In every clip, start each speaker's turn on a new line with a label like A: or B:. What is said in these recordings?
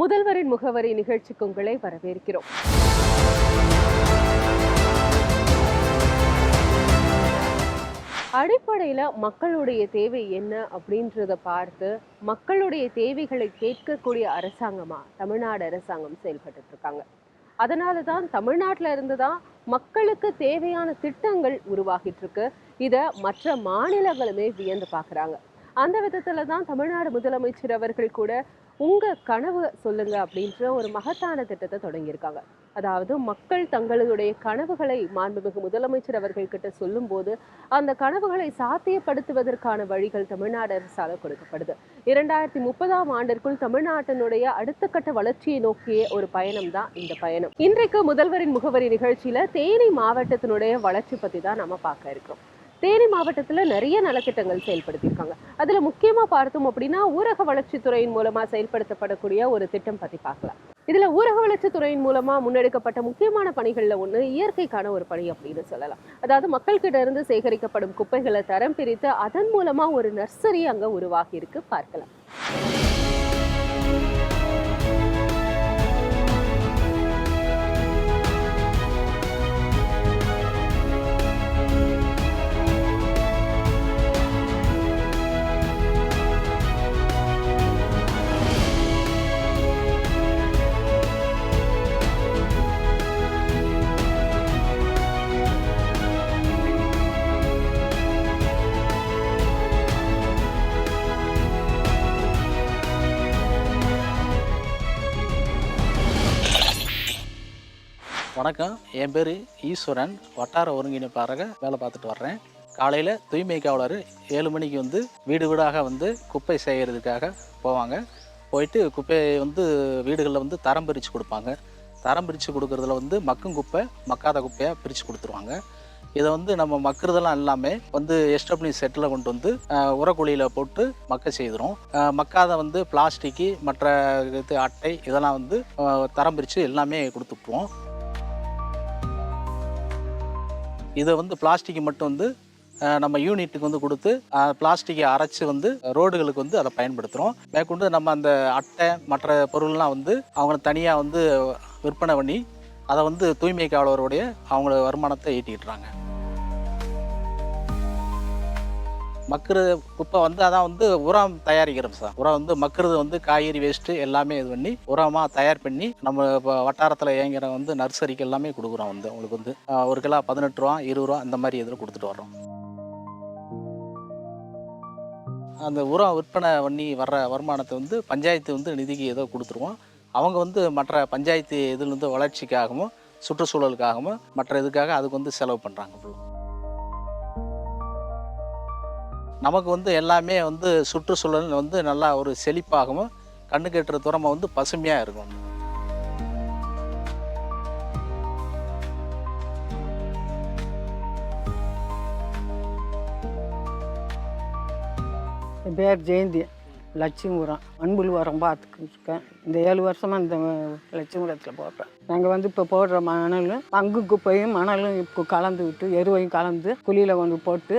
A: முதல்வரின் முகவரி நிகழ்ச்சிக்கு உங்களை வரவேற்கிறோம். அடிப்படையில மக்களுடைய தேவை என்ன அப்படின்றத பார்த்து மக்களுடைய தேவைகளை கேட்கக்கூடிய அரசாங்கமா தமிழ்நாடு அரசாங்கம் செயல்பட்டு இருக்காங்க. அதனால தான் தமிழ்நாட்டில இருந்து தான் மக்களுக்கு தேவையான திட்டங்கள் உருவாகிட்டு இருக்கு. இத மற்ற மாநிலங்களுமே வியந்து பார்க்குறாங்க. அந்த விதத்துல தான் தமிழ்நாடு முதலமைச்சர் அவர்கள் கூட உங்க கனவு சொல்லுங்க அப்படின்ற ஒரு மகத்தான திட்டத்தை தொடங்கியிருக்காங்க. அதாவது மக்கள் தங்களுடைய கனவுகளை மாண்புமிகு முதலமைச்சர் அவர்கள் கிட்ட சொல்லும் போது அந்த கனவுகளை சாத்தியப்படுத்துவதற்கான வழிகள் தமிழ்நாடு அரசால கொடுக்கப்படுது. 2030ஆம் ஆண்டிற்குள் தமிழ்நாட்டினுடைய அடுத்த கட்ட வளர்ச்சியை நோக்கிய ஒரு பயணம் தான் இந்த பயணம். இன்றைக்கு முதல்வரின் முகவரி நிகழ்ச்சியில தேனி மாவட்டத்தினுடைய வளர்ச்சி பத்தி தான் நம்ம பார்க்க இருக்கிறோம். தேனி மாவட்டத்துல நிறைய நலத்திட்டங்கள் செயல்படுத்தியிருக்காங்க. அதுல முக்கியமா பார்த்தோம் அப்படின்னா ஊரக வளர்ச்சித்துறையின் மூலமா செயல்படுத்தப்படக்கூடிய ஒரு திட்டம் பத்தி பார்க்கலாம். இதுல ஊரக வளர்ச்சித்துறையின் மூலமா முன்னெடுக்கப்பட்ட முக்கியமான பணிகள்ல ஒண்ணு இயற்கைக்கான ஒரு பணி அப்படின்னு சொல்லலாம். அதாவது மக்கள் கிட்ட இருந்து சேகரிக்கப்படும் குப்பைகளை தரம் பிரித்து அதன் மூலமா ஒரு நர்சரி அங்க உருவாகி இருக்கு, பார்க்கலாம்.
B: வணக்கம், என் பேர் ஈஸ்வரன். வட்டார ஒருங்கிணைப்பாளராக வேலை பார்த்துட்டு வர்றேன். காலையில் தூய்மை காவலர் 7 மணிக்கு வீடு வீடாக குப்பை செய்கிறதுக்காக போவாங்க. போயிட்டு குப்பையை வீடுகளில் தரம் பிரித்து கொடுப்பாங்க. தரம் பிரித்து கொடுக்குறதுல மக்கும் குப்பை மக்காத குப்பையாக பிரித்து கொடுத்துருவாங்க. இதை நம்ம மக்கிறதெல்லாம் எல்லாமே எஸ்டபிள்யூ செட்டில் கொண்டு உரக்குழியில் போட்டு மக்க செய்திரும். மக்காத பிளாஸ்டிக்கு மற்ற அட்டை இதெல்லாம் தரம் பிரித்து எல்லாமே கொடுத்துக்குவோம். இதை பிளாஸ்டிக் மட்டும் நம்ம யூனிட்டுக்கு கொடுத்து பிளாஸ்டிக்கை அரைச்சி ரோடுகளுக்கு அதை பயன்படுத்துகிறோம். மேற்கொண்டு நம்ம அந்த அட்டை மற்ற பொருள்லாம் அவங்க தனியாக விற்பனை பண்ணி அதை தூய்மை காவலருடைய அவங்களோட வருமானத்தை ஈட்டிக்கிட்டுறாங்க. மக்கிற குப்பை அதான் உரம் தயாரிக்கிறோம் சார். உரம் மக்கிறது காய்கறி வேஸ்ட்டு எல்லாமே இது பண்ணி உரமாக தயார் பண்ணி நம்ம இப்போ வட்டாரத்தில் இயங்குற நர்சரிக்கு எல்லாமே கொடுக்குறோம். உங்களுக்கு ஒரு கிலோ 18 ரூபா 20 ரூபா அந்த மாதிரி இதில் கொடுத்துட்டு வர்றோம். அந்த உரம் விற்பனை பண்ணி வர்ற வருமானத்தை பஞ்சாயத்து நிதிக்கு ஏதோ கொடுத்துருவோம். அவங்க மற்ற பஞ்சாயத்து இதில் வளர்ச்சிக்காகவும் சுற்றுச்சூழலுக்காகவும் மற்ற இதுக்காக அதுக்கு செலவு பண்ணுறாங்க. நமக்கு எல்லாமே சுற்றுச்சூழல் நல்லா ஒரு செழிப்பாகவும் கண்ணு கெட்டுற துறமை பசுமையாக இருக்கும்.
C: என் பேர் ஜெயந்தி. லட்சுமிபுரம் மண்புழு பார்த்துக்கிருக்கேன். இந்த 7 வருஷமாக இந்த லட்சுமிபுரத்தில் போடுறேன். நாங்கள் இப்போ போடுற மணல் பங்கு குப்பையும் மணலும் இப்போ கலந்து விட்டு எருவையும் கலந்து குழியில் போட்டு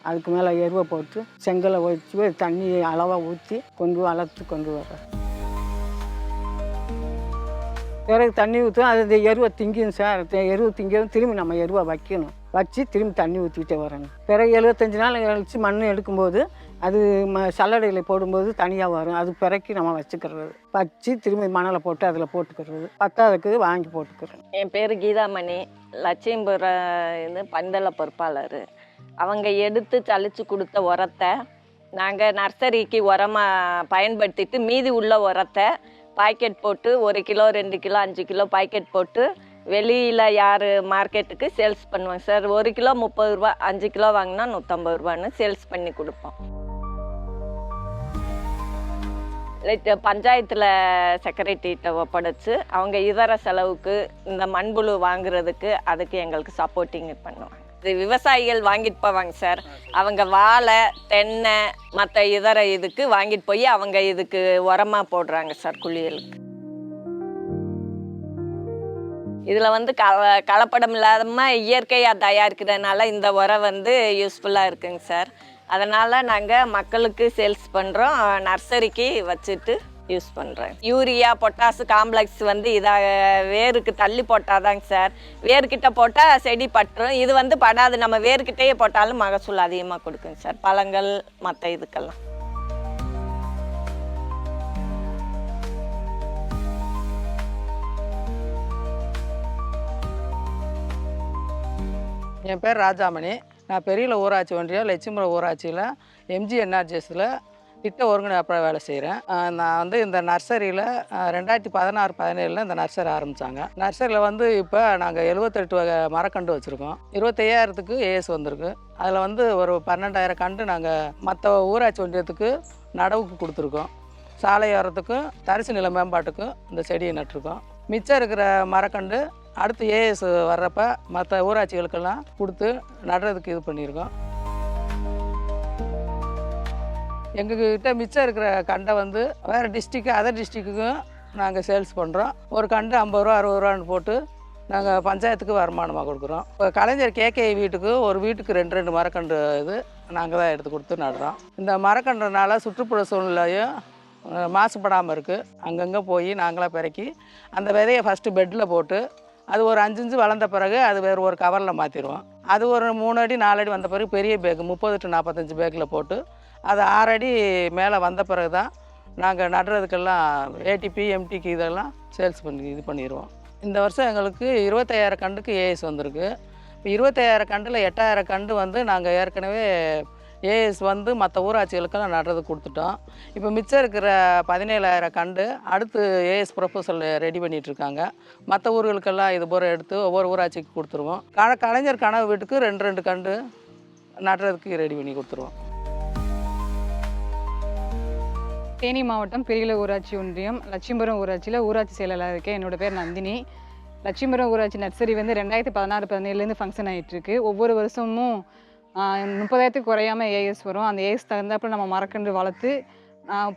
C: அதுக்கு மேலே எருவை போட்டு செங்கலை வச்சு தண்ணியை அளவாக ஊற்றி வளர்த்து கொண்டு வர்றேன். பிறகு தண்ணி ஊற்றும், அது இந்த எருவை திங்கும் சார். எருவை திங்கவும் திரும்பி நம்ம எருவை வைக்கணும். வச்சு திரும்பி தண்ணி ஊற்றிக்கிட்டே வரணும். பிறகு 75 நாள் கழிச்சு மண் எடுக்கும்போது அது சல்லடையில் போடும்போது தனியாக வரும். அது பிறக்கி நம்ம வச்சுக்கிறது. வச்சு திரும்பி மணலை போட்டு அதில் போட்டுக்கிறது. பத்தாவதுக்கு வாங்கி போட்டுக்கிறோம்.
D: என் பேர் கீதாமணி. லட்சுமிபுரம் பந்தல பொறுப்பாளர். அவங்க எடுத்து சலிச்சு கொடுத்த உரத்தை நாங்கள் நர்சரிக்கு உரமாக பயன்படுத்திட்டு மீதி உள்ள உரத்தை பாக்கெட் போட்டு 1 கிலோ 2 கிலோ 5 கிலோ பாக்கெட் போட்டு வெளியில் யார் மார்க்கெட்டுக்கு சேல்ஸ் பண்ணுவாங்க சார். 1 கிலோ 30 ரூபா, 5 கிலோ வாங்கினா 150 ரூபான்னு சேல்ஸ் பண்ணி கொடுப்போம். பஞ்சாயத்தில் செக்ரட்டரிகிட்ட ஒப்படைச்சு அவங்க இதர செலவுக்கு இந்த மண்புழு வாங்குறதுக்கு அதுக்கு எங்களுக்கு சப்போர்ட்டிங் பண்ணுவாங்க. இது விவசாயிகள் வாங்கிட்டு போவாங்க சார். அவங்க வாழை தென்னை மற்ற இதர இதுக்கு வாங்கிட்டு போய் அவங்க இதுக்கு உரமாக போடுறாங்க சார் குளியலுக்கு. இதில் கலப்படம் இல்லாமல் இயற்கையாக தயாரிக்கிறதுனால இந்த உரம் யூஸ்ஃபுல்லாக இருக்குங்க சார். அதனால் நாங்கள் மக்களுக்கு சேல்ஸ் பண்ணுறோம். நர்சரிக்கு வச்சுட்டு யூஸ் பண்ணுறேன். யூரியா பொட்டாசு காம்ப்ளெக்ஸ் வந்து இதை வேருக்கு தள்ளி போட்டாதாங்க சார். வேர்கிட்ட போட்டால் செடி பட்டுரும். இது வந்து படாது, நம்ம வேர்கிட்டயே போட்டாலும் மகசூல் அதிகமாக கொடுக்குங்க சார், பழங்கள் மற்ற இதுக்கெல்லாம்.
E: என் பேர் ராஜாமணி. நான் பெரியல ஊராட்சி ஒன்றியம் லட்சுமிபுரம் ஊராட்சியில் MGNRGSல திட்ட ஒருங்கிணைப்பாளராக வேலை செய்கிறேன். நான் வந்து இந்த நர்சரியில் 2016-17 இந்த நர்சரி ஆரம்பித்தாங்க. நர்சரியில் வந்து இப்போ நாங்கள் 78 வகை மரக்கன்று வச்சுருக்கோம். 25,000க்கு ஏஎஸ் வந்திருக்கு. அதில் வந்து ஒரு 12,000 கன்று நாங்கள் மற்ற ஊராட்சி ஒன்றியத்துக்கு நடவுக்கு கொடுத்துருக்கோம். சாலையோரத்துக்கும் தரிசு நில மேம்பாட்டுக்கும் இந்த செடியை நட்டிருக்கோம். மிச்சம் இருக்கிற மரக்கன்று அடுத்து ஏஎஸ் வர்றப்ப மற்ற ஊராட்சிகளுக்கெல்லாம் கொடுத்து நடுறதுக்கு இது பண்ணியிருக்கோம். எங்ககிட்ட மிச்சம் இருக்கிற கண்டை வந்து வேறு டிஸ்ட்ரிக்கு அதர் டிஸ்ட்ரிக்குக்கும் நாங்கள் சேல்ஸ் பண்ணுறோம். ஒரு கண்டு 50 ரூபா 60 ரூபான்னு போட்டு நாங்கள் பஞ்சாயத்துக்கு வருமானமாக கொடுக்குறோம். இப்போ கலைஞர் கேகே வீட்டுக்கு ஒரு வீட்டுக்கு 2 மரக்கன்று இது நாங்கள் தான் எடுத்து கொடுத்து நடுறோம். இந்த மரக்கன்றுனால சுற்றுப்புற சூழ்நிலையும் மாசுபடாமல் இருக்குது. அங்கங்கே போய் நாங்களாக பிறக்கி அந்த விதையை ஃபஸ்ட்டு பெட்டில் போட்டு அது ஒரு 5 இன்ச்சு வளர்ந்த பிறகு அது வேறு ஒரு கவரில் மாற்றிடுவோம். அது ஒரு 3 அடி 4 அடி வந்த பிறகு பெரிய பேக்கு 30 to 45 பேக்கில் போட்டு அது 6 அடி மேலே வந்த பிறகு தான் நாங்கள் நடுறதுக்கெல்லாம் ATP MTக்கு இதெல்லாம் சேல்ஸ் பண்ணி இது பண்ணிடுவோம். இந்த வருஷம் எங்களுக்கு 25,000 கண்டுக்கு ஏஎஸ் வந்திருக்கு. இப்போ 25,000 கண்டில் 8,000 கண்டு வந்து நாங்கள் ஏற்கனவே ஏஎஸ் வந்து மற்ற ஊராட்சிகளுக்கெல்லாம் நடுறதுக்கு கொடுத்துட்டோம். இப்போ மிச்சம் இருக்கிற 17,000 கண்டு அடுத்து ஏஎஸ் ப்ரொபோசல் ரெடி பண்ணிகிட்ருக்காங்க. மற்ற ஊர்களுக்கெல்லாம் இது போல் எடுத்து ஒவ்வொரு ஊராட்சிக்கு கொடுத்துருவோம். கலைஞர் கனவு வீட்டுக்கு 2 கண்டு நடுறதுக்கு ரெடி பண்ணி கொடுத்துருவோம்.
F: தேனி மாவட்டம் பெரியல ஊராட்சி ஒன்றியம் லட்சுமிபுரம் ஊராட்சியில் ஊராட்சி செயலாளர் இருக்கேன். என்னோடய பேர் நந்தினி. லட்சுமிபுரம் ஊராட்சி நர்சரி வந்து 2016-17 ஃபங்க்ஷன் ஆகிட்டுருக்கு. ஒவ்வொரு வருஷமும் 30,000க்கு குறையாமல் ஏஎஸ் வரும். அந்த ஏஎஸ் தகுந்தாப்பில் நம்ம மரக்கன்று வளர்த்து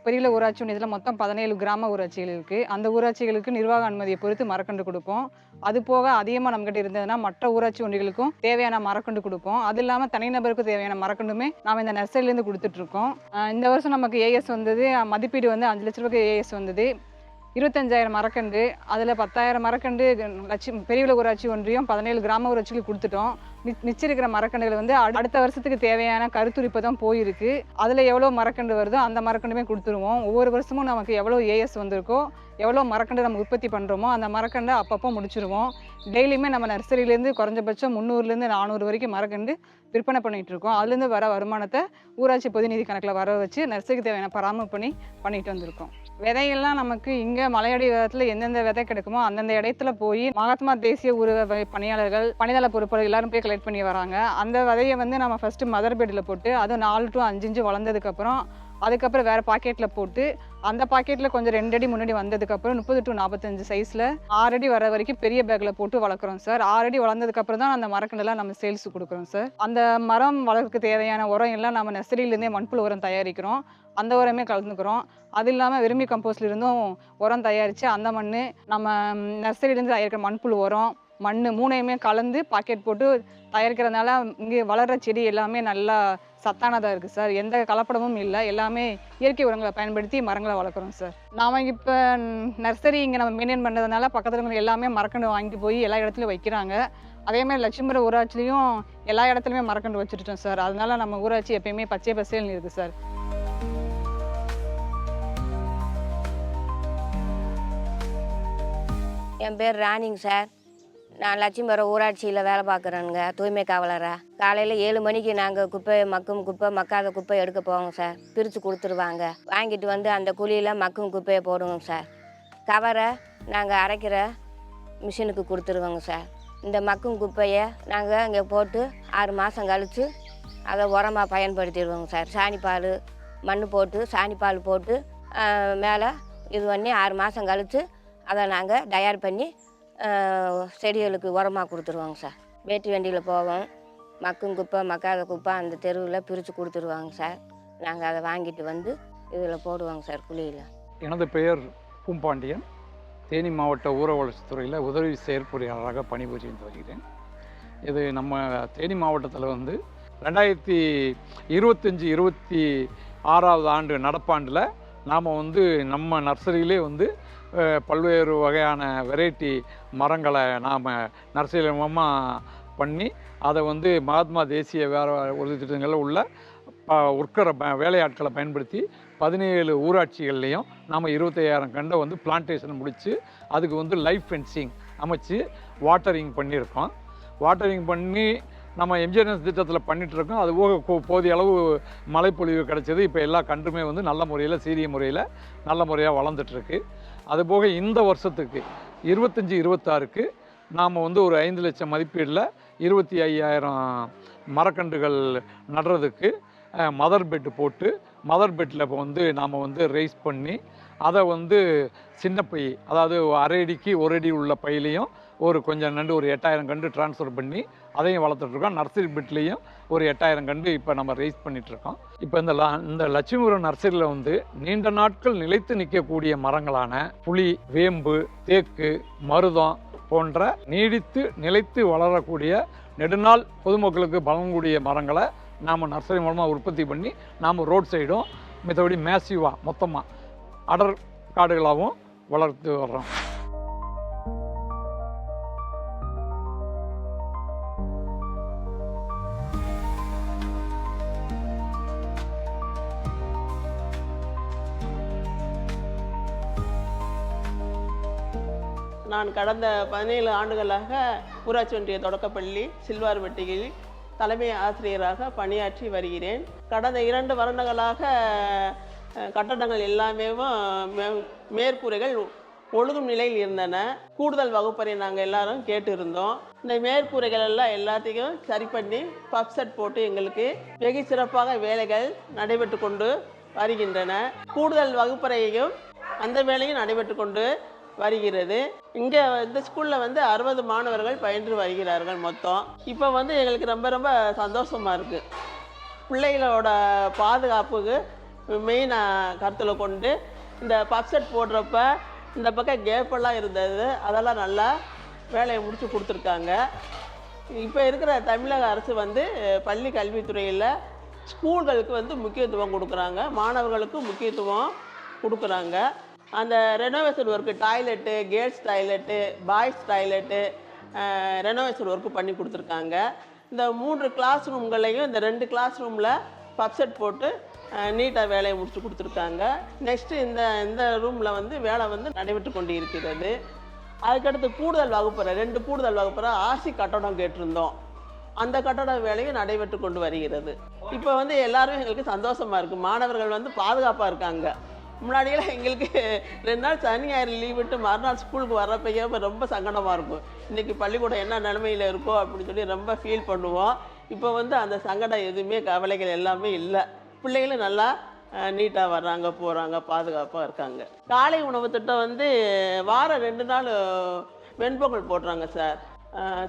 F: பெரியல ஊராட்சி ஒன்றியத்தில் மொத்தம் 17 கிராம ஊராட்சிகள் இருக்குது. அந்த ஊராட்சிகளுக்கு நிர்வாக அனுமதியை பொறுத்து மரக்கன்று கொடுப்போம். அது போக அதிகமாக நம்மகிட்ட இருந்ததுன்னா மற்ற ஊராட்சி ஒன்றியங்களுக்கும் தேவையான மரக்கன்று கொடுப்போம். அது இல்லாமல் தனிநபருக்கு தேவையான மரக்கன்றுமே நாம் இந்த நர்சரிலேருந்து கொடுத்துட்ருக்கோம். இந்த வருஷம் நமக்கு ஏஎஸ் வந்தது, மதிப்பீடு வந்து 5 லட்ச ரூபாய்க்கு ஏஎஸ் வந்தது. 25,000 மரக்கன்று, அதில் 10,000 மரக்கன்று பெரியல ஊராட்சி ஒன்றியம் 17 கிராம ஊராட்சிகளுக்கு கொடுத்துட்டோம். மிச்சம் இருக்கிற மரக்கன்றுகள் வந்து அடுத்த வருஷத்துக்கு தேவையான கருத்துரிப்பு தான் போயிருக்கு. அதில் எவ்வளோ மரக்கன்று வருதோ அந்த மரக்கன்றுமே கொடுத்துருவோம். ஒவ்வொரு வருஷமும் நமக்கு எவ்வளோ ஏஎஸ் வந்திருக்கோ, எவ்வளோ மரக்கன்று நம்ம உற்பத்தி பண்ணுறோமோ அந்த மரக்கன்று அப்பப்போ முடிச்சிருவோம். டெய்லியுமே நம்ம நர்சரியிலேருந்து குறைஞ்சபட்சம் 300லேருந்து 400 வரைக்கும் மரக்கன்று விற்பனை பண்ணிகிட்டு இருக்கோம். அதுலேருந்து வர வருமானத்தை ஊராட்சி பொதுநிதி கணக்கில் வர வச்சு நர்சரிக்கு தேவையான பராமரிப்பு பண்ணிட்டு வந்திருக்கோம். விதையெல்லாம் நமக்கு இங்கே மலையடி விதத்தில் எந்தெந்த விதை கிடைக்குமோ அந்தந்த இடத்துல போய் மகாத்மா தேசிய ஊரக பணியாளர்கள் பணிதள பொறுப்பாளர்கள் எல்லாரும் போய் கலெக்ட் பண்ணி வராங்க. அந்த விதையை வந்து நம்ம ஃபஸ்ட்டு மதர் பெட்டில் போட்டு அது 4 to 5 இன்ச்சு வளர்ந்ததுக்கப்புறம் அதுக்கப்புறம் வேறு பாக்கெட்டில் போட்டு அந்த பாக்கெட்டில் கொஞ்சம் 2 அடி 3 அடி வந்ததுக்கப்புறம் 30 to 45 சைஸில் 6 அடி வர வரைக்கும் பெரிய பேக்கில் போட்டு வளர்க்குறோம் சார். 6 அடி வளர்ந்ததுக்கப்புறம் தான் அந்த மரக்கண்டெல்லாம் நம்ம சேல்ஸ் கொடுக்குறோம் சார். அந்த மரம் வளர்க்க தேவையான உரம் எல்லாம் நம்ம நர்சரியிலேருந்தே மண்புழு உரம் தயாரிக்கிறோம். அந்த உரமே கலந்துக்கிறோம். அது இல்லாமல் வெறுமி கம்போஸ்ட்லேருந்தும் உரம் தயாரித்து அந்த மண் நம்ம நர்சரியிலேருந்து தயாரிக்கிற மண்புழு உரம் மண் 3யுமே கலந்து பாக்கெட் போட்டு தயாரிக்கிறதுனால இங்கே வளர்கிற செடி எல்லாமே நல்லா சத்தானதாக இருக்குது சார். எந்த கலப்படமும் இல்லை. எல்லாமே இயற்கை உரங்களை பயன்படுத்தி மரங்களை வளர்க்குறோம் சார். நாம் இப்போ நர்சரி இங்கே நம்ம மெயின்டைன் பண்ணுறதுனால பக்கத்தில் இருக்கிற எல்லாமே மரக்கன்று வாங்கிட்டு போய் எல்லா இடத்துலையும் வைக்கிறாங்க. அதேமாதிரி லட்சுமிபுரம் ஊராட்சிலையும் எல்லா இடத்துலையுமே மரக்கன்று வச்சுட்டோம் சார். அதனால நம்ம ஊராட்சி எப்பயுமே பச்சை பசேல்னு இருக்குது சார்.
G: என் பேர் ராணிங்க சார். நான் லட்சுமிபுரம் ஊராட்சியில் வேலை பார்க்குறேனுங்க, தூய்மை காவலராக. காலையில் 7 மணிக்கு நாங்கள் குப்பை மக்காத குப்பை எடுக்க போவோங்க சார். பிரித்து கொடுத்துருவாங்க. வாங்கிட்டு வந்து அந்த குழியில் மக்கும் குப்பையை போடுவோங்க சார். கவரை நாங்கள் அரைக்கிற மிஷினுக்கு கொடுத்துருவோங்க சார். இந்த மக்கும் குப்பையை நாங்கள் இங்கே போட்டு 6 மாதம் கழித்து அதை உரமாக பயன்படுத்திடுவோங்க சார். சாணிப்பால் மண் போட்டு சாணிப்பால் போட்டு மேலே இது பண்ணி 6 மாதம் கழித்து அதை நாங்கள் தயார் பண்ணி செடிகளுக்கு உரமாக கொடுத்துருவாங்க சார். வேட்டு வண்டியில் போவோம். மக்கும் குப்பை மக்காத குப்பை அந்த தெருவில் பிரித்து கொடுத்துருவாங்க சார். நாங்கள் அதை வாங்கிட்டு வந்து இதில் போடுவாங்க சார் குழியில்.
H: எனது பெயர் பூம்பாண்டியன். தேனி மாவட்ட ஊரக வளர்ச்சித்துறையில் உதவி செயற்பொறியாளராக பணிபுரிந்து வருகிறேன். இது நம்ம தேனி மாவட்டத்தில் வந்து 2025-26 ஆண்டு நடப்பாண்டில் நாம் வந்து நம்ம நர்சரியிலே வந்து பல்வேறு வகையான வெரைட்டி மரங்களை நாம் நர்சரி மூலமாக பண்ணி அதை வந்து மகாத்மா தேசிய வேற உறுதி திட்டங்களில் உள்ள ஒர்க்கரை வேலையாட்களை பயன்படுத்தி 17 ஊராட்சிகள்லேயும் நாம் 25,000 கண்டை வந்து பிளான்டேஷன் முடித்து அதுக்கு வந்து லைஃப் ஃபென்சிங் அமைச்சு வாட்டரிங் பண்ணியிருக்கோம். வாட்டரிங் பண்ணி நம்ம எம்ஜிஆர்எஸ் திட்டத்தில் பண்ணிகிட்ருக்கோம். அது போக போதிய அளவு மழைப்பொழிவு கிடச்சிது. இப்போ எல்லா கன்றுமே வந்து நல்ல முறையில் சீரிய முறையில் நல்ல முறையாக வளர்ந்துட்டுருக்கு. அதுபோக இந்த வருஷத்துக்கு 25-26க்கு நாம் வந்து ஒரு 5 லட்சம் மதிப்பீடில் 25,000 மரக்கன்றுகள் நடுறதுக்கு மதர் பெட்டு போட்டு மதர் பெட்டில் இப்போ வந்து நாம் வந்து ரைஸ் பண்ணி அதை வந்து சின்ன பை, அதாவது அரை அடிக்கு 1 அடி உள்ள பையிலையும் கொஞ்சம் நண்டு ஒரு 8,000 கண்டு ட்ரான்ஸ்ஃபர் பண்ணி அதையும் வளர்த்துட்ருக்கோம். நர்சரி பெட்லேயும் ஒரு 8,000 கண்டு இப்போ நம்ம ரைஸ் பண்ணிகிட்ருக்கோம். இப்போ இந்த லட்சுமிபுரம் நர்சரியில் வந்து நீண்ட நாட்கள் நிலைத்து நிற்கக்கூடிய மரங்களான புளி, வேம்பு, தேக்கு, மருதம் போன்ற நீடித்து நிலைத்து வளரக்கூடிய நெடுநாள் பொதுமக்களுக்கு பலன்கூடிய மரங்களை நாம் நர்சரி மூலமாக உற்பத்தி பண்ணி நாம் ரோட் சைடும் மற்றபடி மேசிவாக மொத்தமாக அடர் காடுகளாகவும் வளர்த்து வர்றோம்.
I: நான் கடந்த 17 ஆண்டுகளாக ஊராட்சி ஒன்றிய தொடக்கப்பள்ளி சில்வார்பட்டியில் தலைமை ஆசிரியராக பணியாற்றி வருகிறேன். கடந்த 2 வருடங்களாக கட்டடங்கள் எல்லாமே மேற்கூரைகள் ஒழுகும் நிலையில் இருந்தன. கூடுதல் வகுப்பறை நாங்கள் எல்லாரும் கேட்டு இருந்தோம். இந்த மேற்கூரைகள் எல்லாம் எல்லாத்தையும் சரி பண்ணி பப்செட் போட்டு எங்களுக்கு வெகு சிறப்பாக வேலைகள் நடைபெற்று கொண்டு வருகின்றன. கூடுதல் வகுப்பறையையும் அந்த வேலையும் நடைபெற்று கொண்டு வருகிறது. இங்கே இந்த ஸ்கூலில் வந்து 60 மாணவர்கள் பயின்று வருகிறார்கள் மொத்தம். இப்போ வந்து எங்களுக்கு ரொம்ப சந்தோஷமாக இருக்குது. பிள்ளைகளோட பாதுகாப்புக்கு மெயினாக கருத்தில் கொண்டு இந்த பப்செட் போடுறப்ப இந்த பக்கம் கேப்பெல்லாம் இருந்தது, அதெல்லாம் நல்லா வேலையை முடித்து கொடுத்துருக்காங்க. இப்போ இருக்கிற தமிழக அரசு வந்து பள்ளி கல்வித்துறையில் ஸ்கூல்களுக்கு வந்து முக்கியத்துவம் கொடுக்குறாங்க, மாணவர்களுக்கு முக்கியத்துவம் கொடுக்குறாங்க. அந்த renovation work, toilet, girls toilet, boys toilet renovation work பண்ணி கொடுத்துருக்காங்க. இந்த 3 கிளாஸ் ரூம்களையும் இந்த 2 கிளாஸ் ரூமில் பப்செட் போட்டு நீட்டாக வேலையை முடிச்சு கொடுத்துருக்காங்க. நெக்ஸ்ட்டு இந்த ரூமில் வந்து வேலை வந்து நடைபெற்று கொண்டு இருக்கிறது. அதுக்கடுத்து கூடுதல் வகுப்பறை 2 கூடுதல் வகுப்பறை ஆர்சி கட்டடம் கேட்டிருந்தோம். அந்த கட்டட வேலையும் நடைபெற்று கொண்டு வருகிறது. இப்போ வந்து எல்லாருமே எங்களுக்கு சந்தோஷமாக இருக்குது. மாணவர்கள் வந்து பாதுகாப்பாக இருக்காங்க. முன்னாடியெல்லாம் எங்களுக்கு 2 நாள் சனி ஞாயிறு லீவ் விட்டு மறுநாள் ஸ்கூலுக்கு வர்றப்பையே ரொம்ப சங்கடமாக இருக்கும். இன்றைக்கி பள்ளிக்கூடம் என்ன நிலைமையில் இருக்கோ அப்படின்னு சொல்லி ரொம்ப ஃபீல் பண்ணுவோம். இப்போ வந்து அந்த சங்கடம் எதுவுமே, கவலைகள் எல்லாமே இல்லை. பிள்ளைகளும் நல்லா நீட்டாக வர்றாங்க, போகிறாங்க, பாதுகாப்பாக இருக்காங்க. காலை உணவு திட்டம் வந்து வாரம் 2 நாள் வெண்பொங்கல் போடுறாங்க சார்.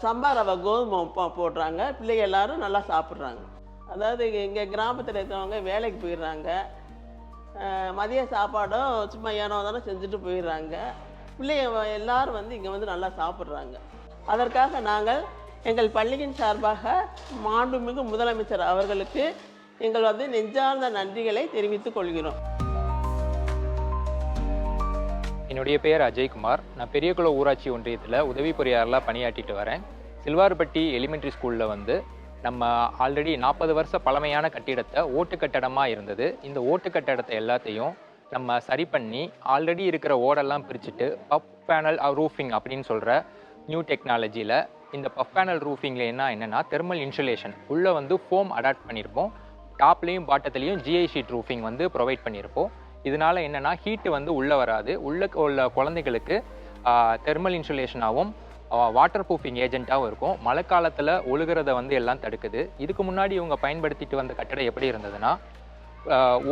I: சம்பா ரவை கோதுமை போடுறாங்க. பிள்ளைங்க எல்லோரும் நல்லா சாப்பிட்றாங்க. அதாவது இங்கே கிராமத்தில் இருக்கிறவங்க வேலைக்கு போயிடுறாங்க. மதிய சாப்பாடும் சும்மா ஏனோ தானே செஞ்சுட்டு போயிடுறாங்க. பிள்ளைங்க எல்லோரும் வந்து இங்கே வந்து நல்லா சாப்பிட்றாங்க. அதற்காக நாங்கள் எங்கள் பள்ளியின் சார்பாக மாண்புமிகு முதலமைச்சர் அவர்களுக்கு எங்கள் வந்து நெஞ்சார்ந்த நன்றிகளை தெரிவித்துக் கொள்கிறோம்.
J: என்னுடைய பெயர் அஜய்குமார். நான் பெரியகுளம் ஊராட்சி ஒன்றியத்தில் உதவி பொறியாளராக பணியாற்றிட்டு வரேன். சில்வார்பட்டி எலிமெண்ட்ரி ஸ்கூலில் வந்து நம்ம ஆல்ரெடி 40 வருஷ பழமையான கட்டிடத்தை ஓட்டு கட்டடமாக இருந்தது. இந்த ஓட்டு கட்டடத்தை எல்லாத்தையும் நம்ம சரி பண்ணி ஆல்ரெடி இருக்கிற ஓடெல்லாம் பிரிச்சுட்டு பஃப் பேனல் ரூஃபிங் அப்படின்னு சொல்கிற நியூ டெக்னாலஜியில் இந்த பஃப் பேனல் ரூஃபிங்கில் என்னென்னா தெர்மல் இன்சுலேஷன் உள்ளே வந்து ஃபோம் அடாப்ட் பண்ணியிருப்போம். டாப்லேயும் பாட்டத்துலேயும் ஜிஐ ஷீட் ரூஃபிங் வந்து ப்ரொவைட் பண்ணியிருப்போம். இதனால் என்னென்னா ஹீட்டு வந்து உள்ளே வராது. உள்ளே உள்ள குழந்தைகளுக்கு தெர்மல் இன்சுலேஷனாகவும் வாட்டர் ப்ரூஃபிங் ஏஜென்ட்டாகவும் இருக்கும். மழை காலத்தில் ஒழுகிறத வந்து எல்லாம் தடுக்குது. இதுக்கு முன்னாடி இவங்க பயன்படுத்திட்டு வந்த கட்டடம் எப்படி இருந்ததுன்னா,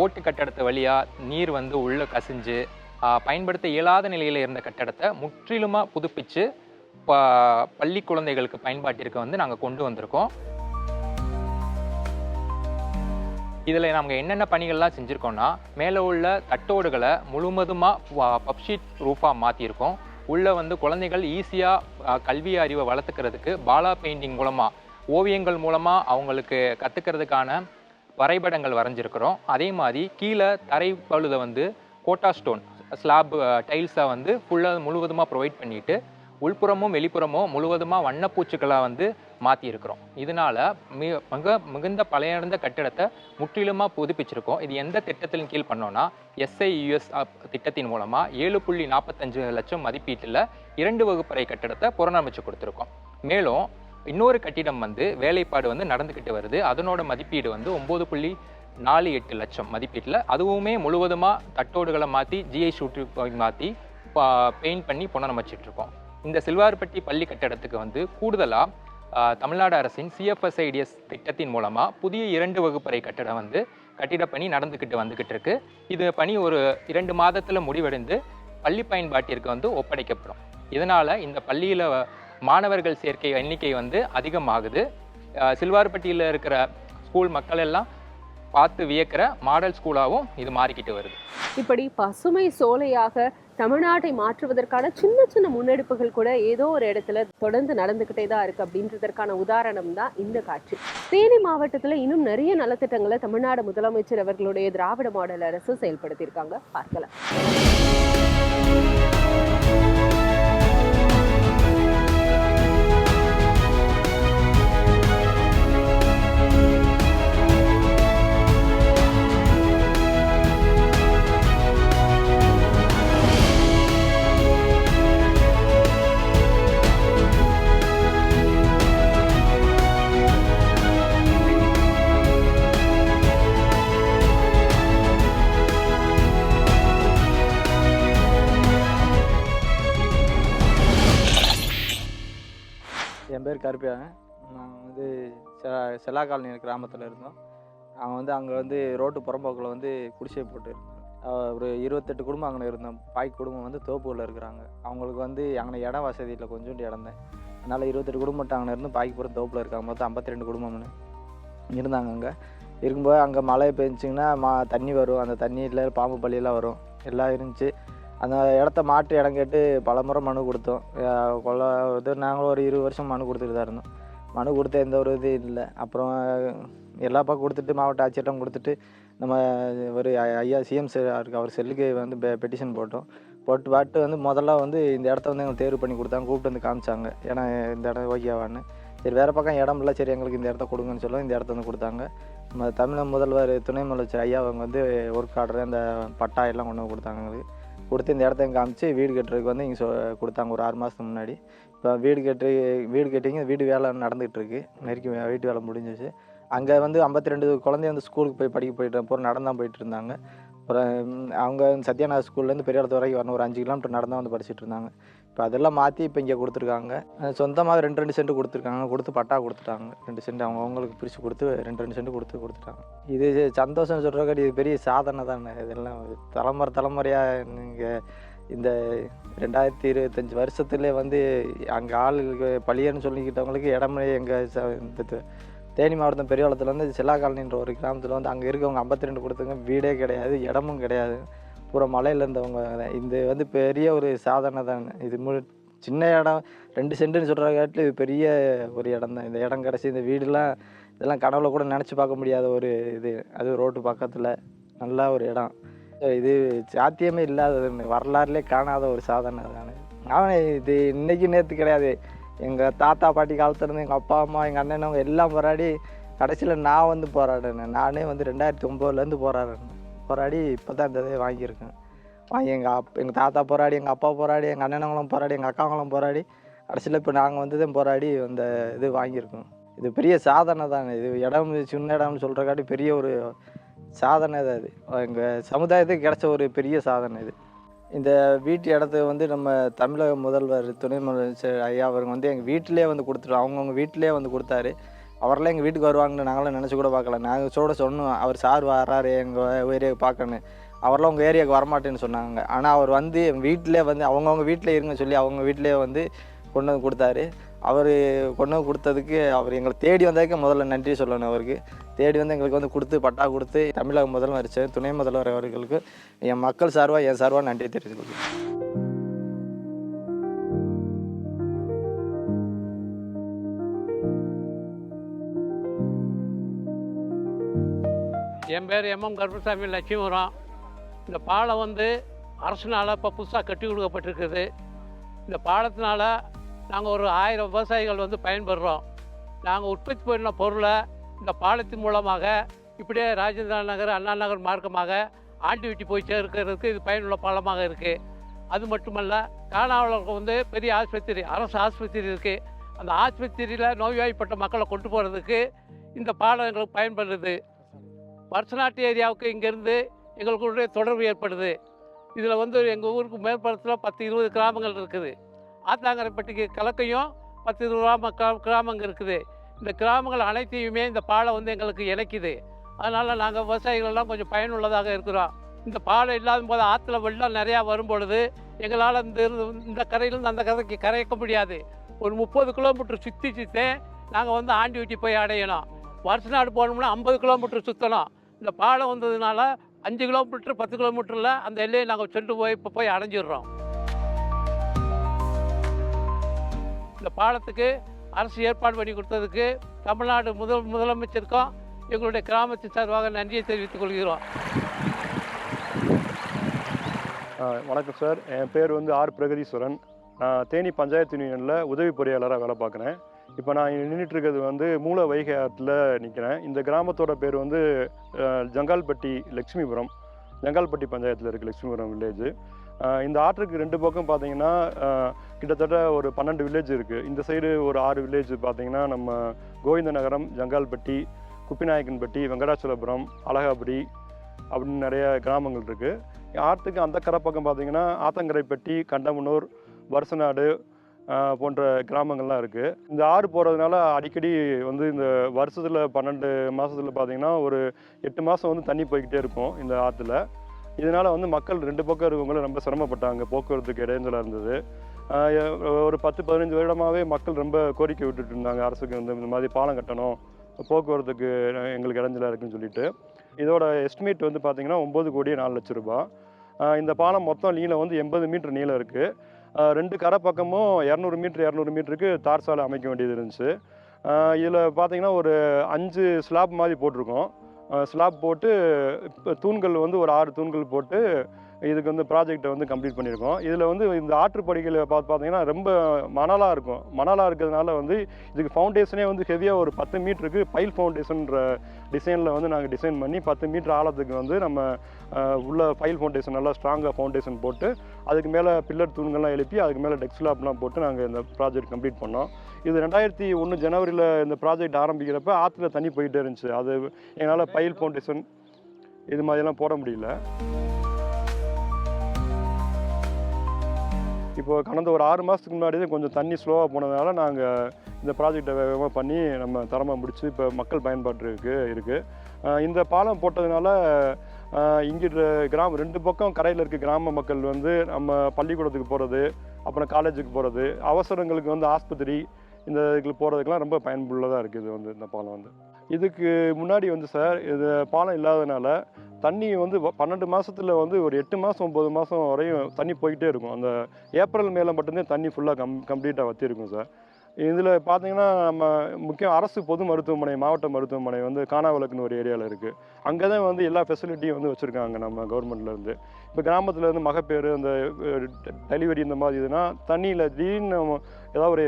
J: ஓட்டு கட்டடத்தை வழியாக நீர் வந்து உள்ளே கசிஞ்சு பயன்படுத்த இயலாத நிலையில் இருந்த கட்டடத்தை முற்றிலுமாக புதுப்பித்து பள்ளி குழந்தைகளுக்கு பயன்பாட்டிற்கு வந்து நாங்கள் கொண்டு வந்திருக்கோம். இதில் நாங்கள் என்னென்ன பணிகள்லாம் செஞ்சுருக்கோன்னா, மேலே உள்ள தட்டோடுகளை முழுவதுமாக பப்ஷீட் ரூஃபாக மாற்றியிருக்கோம். உள்ளே வந்து குழந்தைகள் ஈஸியாக கல்வி அறிவை வளர்த்துக்கிறதுக்கு பாலா பெயிண்டிங் மூலமாக, ஓவியங்கள் மூலமாக அவங்களுக்கு கற்றுக்கிறதுக்கான வரைபடங்கள் வரைஞ்சிருக்கிறோம். அதே மாதிரி கீழே தரை பழுதை வந்து கோட்டா ஸ்டோன் ஸ்லாப் டைல்ஸை வந்து ஃபுல்லாக முழுவதுமாக ப்ரொவைட் பண்ணிவிட்டு உள்புறமும் வெளிப்புறமும் முழுவதுமாக வண்ணப்பூச்சுக்களாக வந்து மாற்றியிருக்கிறோம். இதனால் மிகுந்த பழையடைந்த கட்டிடத்தை முற்றிலுமாக புதுப்பிச்சிருக்கோம். இது எந்த திட்டத்தின் கீழ் பண்ணோன்னா SIUS திட்டத்தின் மூலமாக 7.45 லட்சம் மதிப்பீட்டில் 2 வகுப்பறை கட்டிடத்தை புனரமைச்சு கொடுத்துருக்கோம். மேலும் இன்னொரு கட்டிடம் வந்து வேலைப்பாடு வந்து நடந்துக்கிட்டு வருது. அதனோட மதிப்பீடு வந்து 9.48 லட்சம் மதிப்பீட்டில், அதுவுமே முழுவதுமாக தட்டோடுகளை மாற்றி GI ஷூட்டு மாற்றி பெயிண்ட் பண்ணி புனரமைச்சிட்ருக்கோம். இந்த சில்வார்பட்டி பள்ளி கட்டடத்துக்கு வந்து கூடுதலாக தமிழ்நாடு அரசின் CFSIDS திட்டத்தின் மூலமாக புதிய 2 வகுப்பறை கட்டடம் வந்து கட்டிடப்பணி வந்துக்கிட்டு இருக்கு. இது பணி ஒரு 2 மாதத்தில் முடிவடைந்து பள்ளி பயன்பாட்டிற்கு வந்து ஒப்படைக்கப்படும். இதனால் இந்த பள்ளியில் மாணவர்கள் சேர்க்கை எண்ணிக்கை வந்து அதிகமாகுது. சில்வார்பட்டியில் இருக்கிற ஸ்கூல் மக்கள் எல்லாம் பார்த்து வியக்கிற மாடல் ஸ்கூலாகவும் இது மாறிக்கிட்டு வருது.
A: இப்படி பசுமை சோலையாக தமிழ்நாட்டை மாற்றுவதற்கான சின்ன சின்ன முன்னெடுப்புகள் கூட ஏதோ ஒரு இடத்துல தொடர்ந்து நடந்துகிட்டே தான் இருக்கு அப்படின்றதற்கான உதாரணம் தான் இந்த காட்சி. தேனி மாவட்டத்துல இன்னும் நிறைய நலத்திட்டங்களை தமிழ்நாடு முதலமைச்சர் அவர்களுடைய திராவிட மாடல் அரசு செயல்படுத்தியிருக்காங்க. பார்க்கலாம்.
K: என் பேர் கருப்பியாங்க. நாங்கள் வந்து செல்லா காலனி கிராமத்தில் இருந்தோம். நாங்கள் வந்து அங்கே வந்து ரோட்டு புறம்போக்கில் வந்து குடிசை போட்டு இருந்தோம். ஒரு 28 குடும்பம் அங்கே இருந்தோம். பாய் குடும்பம் வந்து தோப்பூரில் இருக்கிறாங்க. அவங்களுக்கு வந்து அங்கே இடம் வசதி இல்லை, கொஞ்சோண்டு இடம் தான். அதனால் 28 குடும்பம் அங்கே இருந்து பாய்க்கு பூரா தோப்பில் இருக்காங்க. மொத்தம் 52 குடும்பம்னு இருந்தாங்க. அங்கே இருக்கும்போது அங்கே மழை பெஞ்சிங்கன்னா தண்ணி வரும். அந்த தண்ணியில் பாம்பு பள்ளியெல்லாம் வரும், எல்லாம் இருந்துச்சு. அந்த இடத்த மாற்று இடம் கேட்டு பல முறை மனு கொடுத்தோம். இது நாங்களும் ஒரு 20 வருஷம் மனு கொடுத்துட்டு தான் இருந்தோம். மனு கொடுத்த எந்த ஒரு இது இல்லை. அப்புறம் எல்லா பக்கம் கொடுத்துட்டு மாவட்ட ஆட்சியரிடம் கொடுத்துட்டு நம்ம ஒரு ஐயா CM இருக்கு, அவர் செல்லுக்கு வந்து பெட்டிஷன் போட்டு வந்து முதல்ல வந்து இந்த இடத்த வந்து எங்களுக்கு தேர்வு பண்ணி கொடுத்தாங்க. கூப்பிட்டு வந்து காமிச்சாங்க. ஏன்னா இந்த இடம் ஓகேவான்னு. சரி, வேறு பக்கம் இடம் இல்லை, சரி எங்களுக்கு இந்த இடத்த கொடுங்கன்னு சொல்ல இந்த இடத்த வந்து கொடுத்தாங்க. நம்ம தமிழக முதல்வர் துணை முதலமைச்சர் ஐயா அவங்க வந்து ஒர்க் ஆர்டர் அந்த பட்டா எல்லாம் கொண்டு வந்து கொடுத்தாங்க. எங்களுக்கு கொடுத்து இந்த இடத்த காமிச்சு வீடு கட்டுறதுக்கு வந்து இங்கே கொடுத்தாங்க ஒரு 6 மாதத்துக்கு முன்னாடி. இப்போ வீடு கட்டிங்க வீடு வேலை நடந்துகிட்ருக்கு. நெருக்கி வீட்டு வேலை முடிஞ்சிச்சு. அங்கே வந்து 52 குழந்தைய வந்து ஸ்கூலுக்கு போய் போயிட்டு அப்புறம் நடந்தான் போயிட்டு இருந்தாங்க. அப்புறம் அவங்க சத்யாநகர் ஸ்கூல்லேருந்து பெரியாளத்து வரைக்கும் வரணும், ஒரு 5 கிலோமீட்டர் நடந்தான் வந்து படிச்சுட்டு இருந்தாங்க. இப்போ அதெல்லாம் மாற்றி இப்போ இங்கே கொடுத்துருக்காங்க. சொந்தமாக 2 சென்ட் கொடுத்துருக்காங்க. கொடுத்து பட்டா கொடுத்துட்டாங்க. 2 சென்ட் அவங்களுக்கு பிரித்து கொடுத்து 2 சென்ட் கொடுத்துட்டாங்க. இது சந்தோஷம் சொல்கிறக்காட்டி இது பெரிய சாதனை தானே. இதெல்லாம் தலைமுறையாக நீங்கள் இந்த 2025 வருஷத்துலேயே வந்து அங்கே ஆளுகளுக்கு பள்ளியன்னு சொல்லிக்கிட்டவங்களுக்கு இடமே எங்கள் தேனி மாவட்டம் பெரியவளத்தில் வந்து செல்லா காலனின்ற ஒரு கிராமத்தில் வந்து அங்கே இருக்கவங்க 52 கொடுத்துங்க, வீடே கிடையாது, இடமும் கிடையாது, பூரா மலையில் இருந்தவங்க. இது வந்து பெரிய ஒரு சாதனை தானே. இது சின்ன இடம் 2 சென்ட்டுன்னு சொல்கிற காட்டில் இது பெரிய ஒரு இடம் தான். இந்த இடம் கிடச்சி இந்த வீடுலாம் இதெல்லாம் கனவுல கூட நினச்சி பார்க்க முடியாத ஒரு இது. அது ரோட்டு பக்கத்தில் நல்ல ஒரு இடம். இது சாத்தியமே இல்லாததுன்னு வரலாறுலே காணாத ஒரு சாதனை தானே. அவன் இது இன்றைக்கி நேற்று கிடையாது. எங்கள் தாத்தா பாட்டி காலத்துலேருந்து எங்கள் அப்பா அம்மா எங்கள் அண்ணனவங்க எல்லாம் போராடி கடைசியில் நான் வந்து போராடினேன். நானே வந்து 2009 போராடி இப்போ தான் இந்த இதை வாங்கியிருக்கேன். வாங்கி எங்கள் தாத்தா போராடி, எங்கள் அப்பா போராடி, எங்கள் அண்ணனவங்களும் போராடி, எங்கள் அக்காவங்களும் போராடி கடைசியில் இப்போ நாங்கள் வந்து தான் போராடி இந்த இது வாங்கியிருக்கோம். இது பெரிய சாதனை தானே. இது இடம் சின்ன இடம்னு சொல்கிறக்காட்டி பெரிய ஒரு சாதனை தான். இது எங்கள் சமுதாயத்துக்கு கிடைச்ச ஒரு பெரிய சாதனை இது. இந்த வீட்டு இடத்த வந்து நம்ம தமிழக முதல்வர் துணை முதலமைச்சர் ஐயா அவங்க வந்து எங்கள் வீட்டிலே வந்து கொடுத்துருவோம். அவங்கவுங்க வீட்டிலே வந்து கொடுத்தாரு. அவரெல்லாம் எங்கள் வீட்டுக்கு வருவாங்கன்னு நாங்களாம் நினச்சி கூட பார்க்கல. நாங்கள் சொன்னோம் அவர் சார் வர்றாரு எங்கள் ஏரியாவுக்கு பார்க்கணும். அவரெல்லாம் உங்கள் ஏரியாவுக்கு வரமாட்டேன்னு சொன்னாங்க. ஆனால் அவர் வந்து எங்கள் வீட்டிலே வந்து அவங்கவுங்க வீட்டிலே இருங்க சொல்லி அவங்க வீட்டிலே வந்து கொண்டு வந்து கொடுத்தாரு. அவர் கொண்டு வந்து கொடுத்ததுக்கு அவர் எங்களை தேடி வந்ததுக்கு முதல்ல நன்றி சொல்லணும். அவருக்கு தேடி வந்து எங்களுக்கு வந்து கொடுத்து பட்டா கொடுத்து தமிழக முதல்வர் துணை முதல்வர் அவர்களுக்கு என் மக்கள் சார்பாக என் சார்பாக நன்றி தெரிவித்துக்
L: என் பேர் MM கருப்பசாமி லட்சுமிபுரம். இந்த பாலம் வந்து அரசுனால் இப்போ புதுசாக கட்டி கொடுக்கப்பட்டிருக்குது. இந்த பாலத்தினால நாங்கள் ஒரு 1000 விவசாயிகள் வந்து பயன்பெறுறோம். நாங்கள் உற்பத்தி பண்ணின பொருளை இந்த பாலத்தின் மூலமாக இப்படியே ராஜேந்திர நகர், அண்ணா நகர் மார்க்கமாக ஆண்டிவிட்டி போய் சேர்க்கிறதுக்கு இது பயனுள்ள பாலமாக இருக்குது. அது மட்டுமல்ல, காணாவளருக்கு வந்து பெரிய ஆஸ்பத்திரி, அரசு ஆஸ்பத்திரி இருக்குது. அந்த ஆஸ்பத்திரியில் நோய்வாய்ப்பட்ட மக்களை கொண்டு போகிறதுக்கு இந்த பாலம் எங்களுக்கு பயன்படுது. வருஷநாட்டு ஏரியாவுக்கு இங்கேருந்து எங்களுக்குடைய தொடர்பு ஏற்படுது. இதில் வந்து எங்கள் ஊருக்கு மேற்புறத்தில் 10-20 கிராமங்கள் இருக்குது. ஆத்தாங்கரைப்பட்டிக்கு கிழக்கையும் 10-20 கிராமங்கள் இருக்குது. இந்த கிராமங்கள் அனைத்தையுமே இந்த பாலம் வந்து எங்களுக்கு இணைக்குது. அதனால் நாங்கள் விவசாயிகளெல்லாம் கொஞ்சம் பயனுள்ளதாக இருக்கிறோம். இந்த பாலம் இல்லாத போது ஆற்றுல வெள்ளம் நிறையா வரும்பொழுது எங்களால் இந்த கரையிலேருந்து அந்த கரைக்கு கரைக்க முடியாது. ஒரு 30 கிலோமீட்டர் சுற்றி நாங்கள் வந்து ஆண்டிவிட்டி போய் அடையணும். வருஷநாடு போகணும்னா 50 கிலோமீட்டர் சுற்றணும். இந்த பாலம் வந்ததுனால 5 கிலோமீட்டர் 10 கிலோமீட்டரில் அந்த எல்லையை நாங்கள் சென்று போய் அடைஞ்சிடுறோம். இந்த பாலத்துக்கு அரசு ஏற்பாடு பண்ணி கொடுத்ததுக்கு தமிழ்நாடு முதலமைச்சருக்கும் எங்களுடைய கிராமத்தின் சார்பாக நன்றியை தெரிவித்துக் கொள்கிறோம்.
M: வணக்கம் சார், என் பேர் வந்து ஆர் பிரகதீஸ்வரன். நான் தேனி பஞ்சாயத்து யூனியனில் உதவி பொறியாளராக வேலை பார்க்குறேன். இப்போ நான் நின்றுட்டுருக்கிறது வந்து மூல வைகை ஆற்றில் நிற்கிறேன். இந்த கிராமத்தோட பேர் வந்து ஜங்கால்பட்டி லக்ஷ்மிபுரம், ஜங்கால்பட்டி பஞ்சாயத்தில் இருக்குது லக்ஷ்மிபுரம் வில்லேஜ். இந்த ஆற்றுக்கு 2 பக்கம் பார்த்தீங்கன்னா கிட்டத்தட்ட ஒரு 12 வில்லேஜ் இருக்குது. இந்த சைடு ஒரு 6 வில்லேஜ் பார்த்தீங்கன்னா நம்ம கோவிந்த நகரம், ஜங்கால்பட்டி, குப்பிநாயக்கன்பட்டி, வெங்கடாச்சலபுரம், அழகாபுரி அப்படின்னு நிறைய கிராமங்கள் இருக்குது. ஆற்றுக்கு அந்த கரை பக்கம் பார்த்தீங்கன்னா ஆத்தங்கரைப்பட்டி, கண்டமனூர், வருஷநாடு போன்ற கிராமங்கள்லாம் இருக்குது. இந்த ஆறு போகிறதுனால அடிக்கடி வந்து இந்த வருஷத்தில் 12 மாதத்தில் பார்த்திங்கன்னா ஒரு 8 மாதம் வந்து தண்ணி போய்கிட்டே இருக்கும் இந்த ஆற்றுல. இதனால் வந்து மக்கள் 2 பக்கம் இருக்கவங்களும் ரொம்ப சிரமப்பட்டாங்க, போக்குவரத்துக்கு இடைஞ்சலாக இருந்தது. ஒரு 10-15 வருடமாகவே மக்கள் ரொம்ப கோரிக்கை விட்டுட்டு இருந்தாங்க அரசுக்கு வந்து இந்த மாதிரி பாலம் கட்டணும், போக்குவரத்துக்கு எங்களுக்கு இடைஞ்சலாக இருக்குன்னு சொல்லிட்டு. இதோட எஸ்டிமேட் வந்து பார்த்திங்கன்னா 9,04,00,000 ரூபாய். இந்த பாலம் மொத்தம் நீளம் வந்து 80 மீட்டர் நீளம் இருக்குது. 2 கரை பக்கமும் 200 மீட்டருக்கு தார் சாலை அமைக்க வேண்டியது இருந்துச்சு. இதில் பார்த்திங்கன்னா ஒரு 5 ஸ்லாப் மாதிரி போட்டிருக்கோம். ஸ்லாப் போட்டு இப்போ தூண்கள் வந்து ஒரு 6 தூண்கள் போட்டு இதுக்கு வந்து ப்ராஜெக்டை வந்து கம்ப்ளீட் பண்ணியிருக்கோம். இதில் வந்து இந்த ஆற்றுப்படுகையில் பார்த்தீங்கன்னா ரொம்ப மணலாக இருக்கும். மணலாக இருக்கிறதுனால வந்து இதுக்கு ஃபவுண்டேஷனே வந்து ஹெவியாக ஒரு 10 மீட்டருக்கு பைல் ஃபவுண்டேஷன்ற டிசைனில் வந்து நாங்கள் டிசைன் பண்ணி 10 மீட்டர் ஆழத்துக்கு வந்து நம்ம உள்ள பைல் ஃபவுண்டேஷன் நல்லா ஸ்ட்ராங்காக ஃபவுண்டேஷன் போட்டு அதுக்கு மேலே பில்லர் தூண்கள்லாம் எழுப்பி அதுக்கு மேலே டெக்ஸ்லாப்லாம் போட்டு நாங்கள் இந்த ப்ராஜெக்ட் கம்ப்ளீட் பண்ணோம். இது 2001 ஜனவரியில் இந்த ப்ராஜெக்ட் ஆரம்பிக்கிறப்ப ஆற்றுல தண்ணி போயிட்டே இருந்துச்சு. அது என்னால் பைல் ஃபவுண்டேஷன் இது மாதிரிலாம் போட முடியல. இப்போது கடந்த ஒரு 6 மாதத்துக்கு முன்னாடி கொஞ்சம் தண்ணி ஸ்லோவாக போனதுனால நாங்கள் இந்த ப்ராஜெக்டை வேகமாக பண்ணி நம்ம தரமாக முடித்து இப்போ மக்கள் பயன்பாட்டுக்கு இருக்குது. இந்த பாலம் போட்டதுனால இங்கிட்ட கிராமம் 2 பக்கம் கரையில் இருக்க கிராம மக்கள் வந்து நம்ம பள்ளிக்கூடத்துக்கு போகிறது, அப்புறம் காலேஜுக்கு போகிறது, அவசரங்களுக்கு வந்து ஆஸ்பத்திரி இந்த இதுக்கு போகிறதுக்கெலாம் ரொம்ப பயனுள்ளதாக இருக்குது. இது வந்து இந்த பாலம் வந்து இதுக்கு முன்னாடி வந்து சார் இது பாலம் இல்லாதனால தண்ணி வந்து 12 மாதத்தில் வந்து ஒரு 8 மாதம் 9 மாதம் வரையும் தண்ணி போய்கிட்டே இருக்கும். அந்த ஏப்ரல் மேலே மட்டும்தான் தண்ணி ஃபுல்லாக கம்ப்ளீட்டாக வற்றிருக்கும் சார். இதில் பார்த்தீங்கன்னா நம்ம முக்கியம் அரசு பொது மருத்துவமனை, மாவட்ட மருத்துவமனை வந்து காணாவளக்குன்னு ஒரு ஏரியாவில் இருக்குது. அங்கே தான் வந்து எல்லா ஃபெசிலிட்டியும் வந்து வச்சுருக்காங்க நம்ம கவர்மெண்ட்லேருந்து. இப்போ கிராமத்தில் வந்து மகப்பேறு அந்த டெலிவரி இந்த மாதிரி இதுனா தண்ணியில் திடீர்னு ஏதாவது ஒரு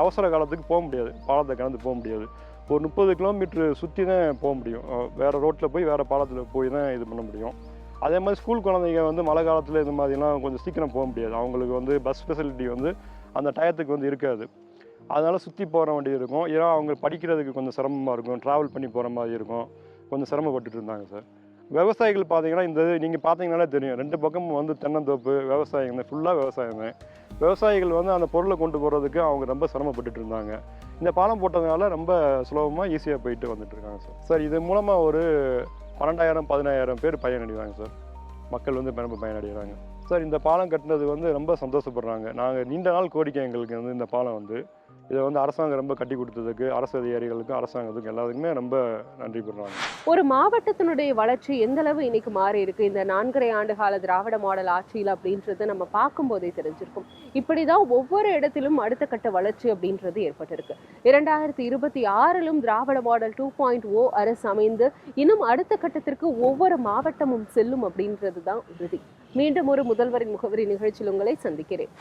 M: அவசர காலத்துக்கு போக முடியாது, பாலத்தை கடந்து போக முடியாது. ஒரு 30 கிலோமீட்ரு சுற்றி தான் போக முடியும். வேறு ரோட்டில் போய் வேறு பாலத்தில் போய் தான் இது பண்ண முடியும். அதே மாதிரி ஸ்கூல் குழந்தைங்க வந்து மழை காலத்தில் இது மாதிரிலாம் கொஞ்சம் சீக்கிரம் போக முடியாது. அவங்களுக்கு வந்து பஸ் ஃபெசிலிட்டி வந்து அந்த டயத்துக்கு வந்து இருக்காது. அதனால் சுற்றி போகிற வேண்டியது இருக்கும். ஏன்னா அவங்க படிக்கிறதுக்கு கொஞ்சம் சிரமமாக இருக்கும், ட்ராவல் பண்ணி போகிற மாதிரி இருக்கும். கொஞ்சம் சிரமப்பட்டுட்டு இருந்தாங்க சார். விவசாயிகள் பார்த்தீங்கன்னா இந்த நீங்கள் பார்த்தீங்கன்னாலே தெரியும், 2 பக்கமும் வந்து தென்னந்தோப்பு விவசாயம் தான், ஃபுல்லாக விவசாயம் தான். விவசாயிகள் வந்து அந்த பொருளை கொண்டு போகிறதுக்கு அவங்க ரொம்ப சிரமப்பட்டுட்டு இருந்தாங்க. இந்த பாலம் போட்டதுனால ரொம்ப சுலபமாக ஈஸியாக போயிட்டு வந்துட்டுருக்காங்க சார். சார் இது மூலமாக ஒரு 12,000-15,000 பேர் பயனடைவாங்க சார். மக்கள் வந்து ரொம்ப பயனடைகிறாங்க சார். இந்த பாலம் கட்டினது வந்து ரொம்ப சந்தோஷப்படுறாங்க. நாங்கள் நீண்ட நாள் கோரிக்கை எங்களுக்கு வந்து இந்த பாலம் வந்து இதை வந்து அரசாங்கம் ரொம்ப கட்டி கொடுத்ததுக்கு அரசு அதிகாரிகளுக்கும் அரசாங்கத்துக்கும் எல்லாத்துக்குமே ரொம்ப நன்றி பண்ணுறாங்க.
A: ஒரு மாவட்டத்தினுடைய வளர்ச்சி எந்த அளவு இன்னைக்கு மாறி இருக்கு இந்த 4.5 ஆண்டு கால திராவிட மாடல் ஆட்சியில் அப்படின்றது நம்ம பார்க்கும்போதே தெரிஞ்சிருக்கும். இப்படிதான் ஒவ்வொரு இடத்திலும் அடுத்த கட்ட வளர்ச்சி அப்படின்றது ஏற்பட்டிருக்கு. 2026லும் திராவிட மாடல் 2.0 அரசு அமைந்து இன்னும் அடுத்த கட்டத்திற்கு ஒவ்வொரு மாவட்டமும் செல்லும் அப்படின்றது தான் உறுதி. மீண்டும் ஒரு முதல்வரின் முகவரி நிகழ்ச்சியில் உங்களை சந்திக்கிறேன்.